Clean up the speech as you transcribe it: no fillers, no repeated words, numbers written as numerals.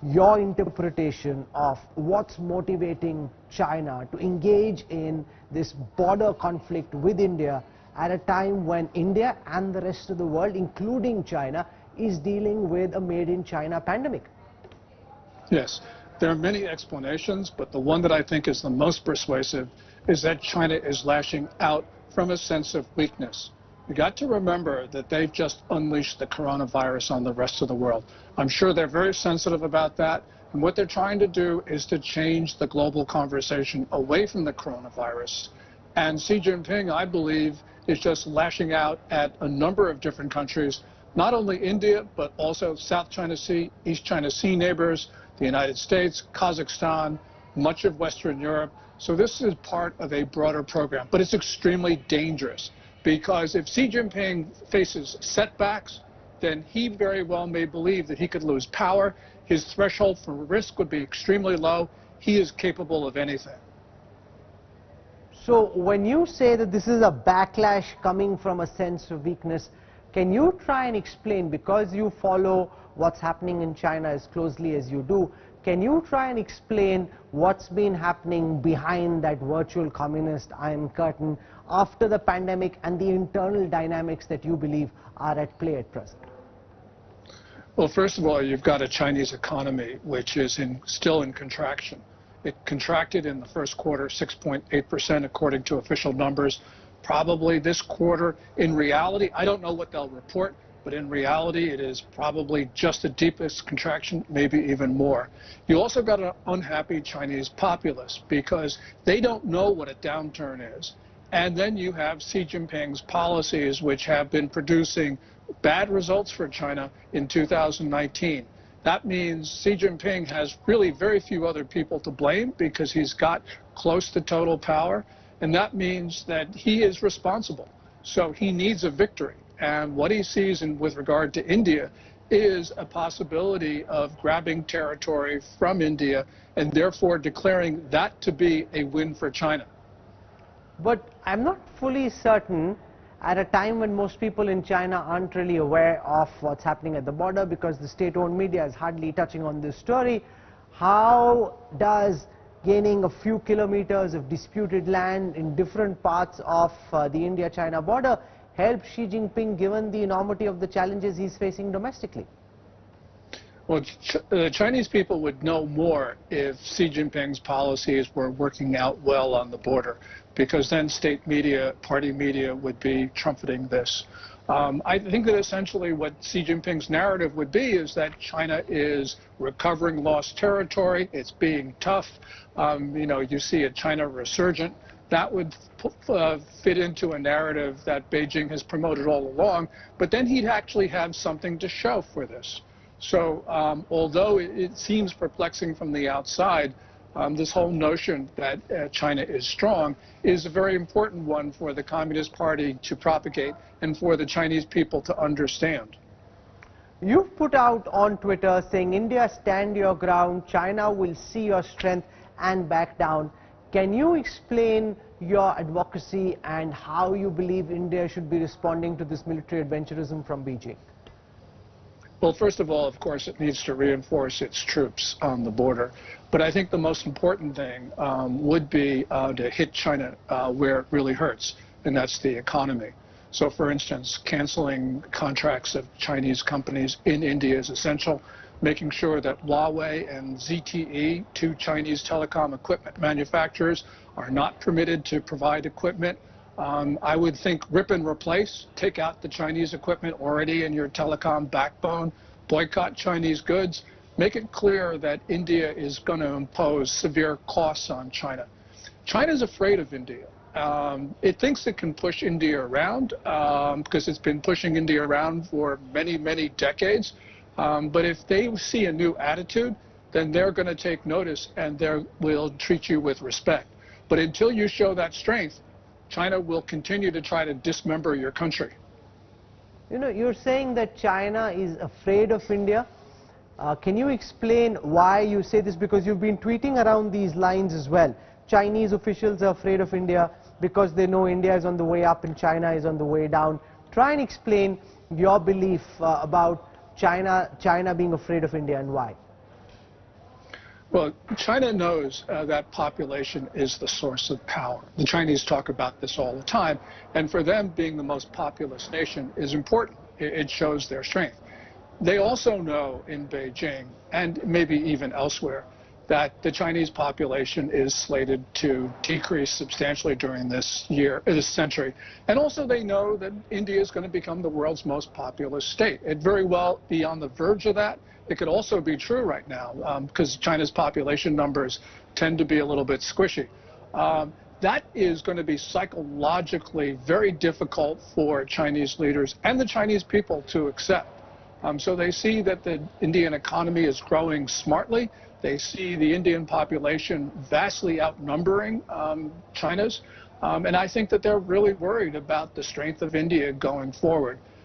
your interpretation of what's motivating China to engage in this border conflict with India at a time when India and the rest of the world, including China, is dealing with a made-in-China pandemic. Yes, there are many explanations, but the one that I think is the most persuasive is that China is lashing out from a sense of weakness. You got to remember that they've just unleashed the coronavirus on the rest of the world. I'm sure they're very sensitive about that, and what they're trying to do is to change the global conversation away from the coronavirus. And Xi Jinping, I believe, is just lashing out at a number of different countries, not only India, but also South China Sea, East China Sea neighbors, the United States, Kazakhstan, much of Western Europe. So this is part of a broader program, but it's extremely dangerous, because if Xi Jinping faces setbacks, then he very well may believe that he could lose power. His threshold for risk would be extremely low. He is capable of anything. So when you say that this is a backlash coming from a sense of weakness, can you try and explain, because you follow what's happening in China as closely as you do, can you try and explain what's been happening behind that virtual communist iron curtain after the pandemic and the internal dynamics that you believe are at play at present? Well, first of all, you've got a Chinese economy which is still in contraction. It contracted in the first quarter 6.8% according to official numbers. Probably this quarter, in reality, I don't know what they'll report, but in reality it is probably just the deepest contraction, maybe even more. You also got an unhappy Chinese populace because they don't know what a downturn is. And then you have Xi Jinping's policies, which have been producing bad results for China in 2019. That means Xi Jinping has really very few other people to blame because he's got close to total power, and that means that he is responsible. So he needs a victory. And what he sees with regard to India is a possibility of grabbing territory from India and therefore declaring that to be a win for China. But I'm not fully certain, at a time when most people in China aren't really aware of what's happening at the border because the state-owned media is hardly touching on this story, how does gaining a few kilometers of disputed land in different parts of the India-China border help Xi Jinping, given the enormity of the challenges he's facing domestically? Well, the Chinese people would know more if Xi Jinping's policies were working out well on the border, because then state media, party media would be trumpeting this. I think that essentially what Xi Jinping's narrative would be is that China is recovering lost territory, it's being tough. You see a China resurgent. That would fit into a narrative that Beijing has promoted all along, but then he'd actually have something to show for this. So although it seems perplexing from the outside, this whole notion that China is strong is a very important one for the Communist Party to propagate and for the Chinese people to understand. You've put out on Twitter saying, India, stand your ground, China will see your strength and back down. Can you explain your advocacy and how you believe India should be responding to this military adventurism from Beijing? Well, first of all, of course, it needs to reinforce its troops on the border. But I think the most important thing would be to hit China where it really hurts, and that's the economy. So, for instance, canceling contracts of Chinese companies in India is essential. Making sure that Huawei and ZTE, two Chinese telecom equipment manufacturers, are not permitted to provide equipment. I would think rip and replace, take out the Chinese equipment already in your telecom backbone, boycott Chinese goods, make it clear that India is going to impose severe costs on China. China's afraid of India. It thinks it can push India around because it's been pushing India around for many, many decades. But if they see a new attitude, then they're going to take notice and they will treat you with respect. But until you show that strength, China will continue to try to dismember your country. You know, you're saying that China is afraid of India. Can you explain why you say this? Because you've been tweeting around these lines as well. Chinese officials are afraid of India because they know India is on the way up and China is on the way down. Try and explain your belief about China being afraid of India and why. Well, China knows that population is the source of power. The Chinese talk about this all the time, and for them, being the most populous nation is important. It shows their strength. They also know in Beijing, and maybe even elsewhere, that the Chinese population is slated to decrease substantially during this century. And also they know that India is going to become the world's most populous state. It very well be on the verge of that. It could also be true right now because China's population numbers tend to be a little bit squishy. That is going to be psychologically very difficult for Chinese leaders and the Chinese people to accept. So they see that the Indian economy is growing smartly. They see the Indian population vastly outnumbering China's. And I think that they're really worried about the strength of India going forward.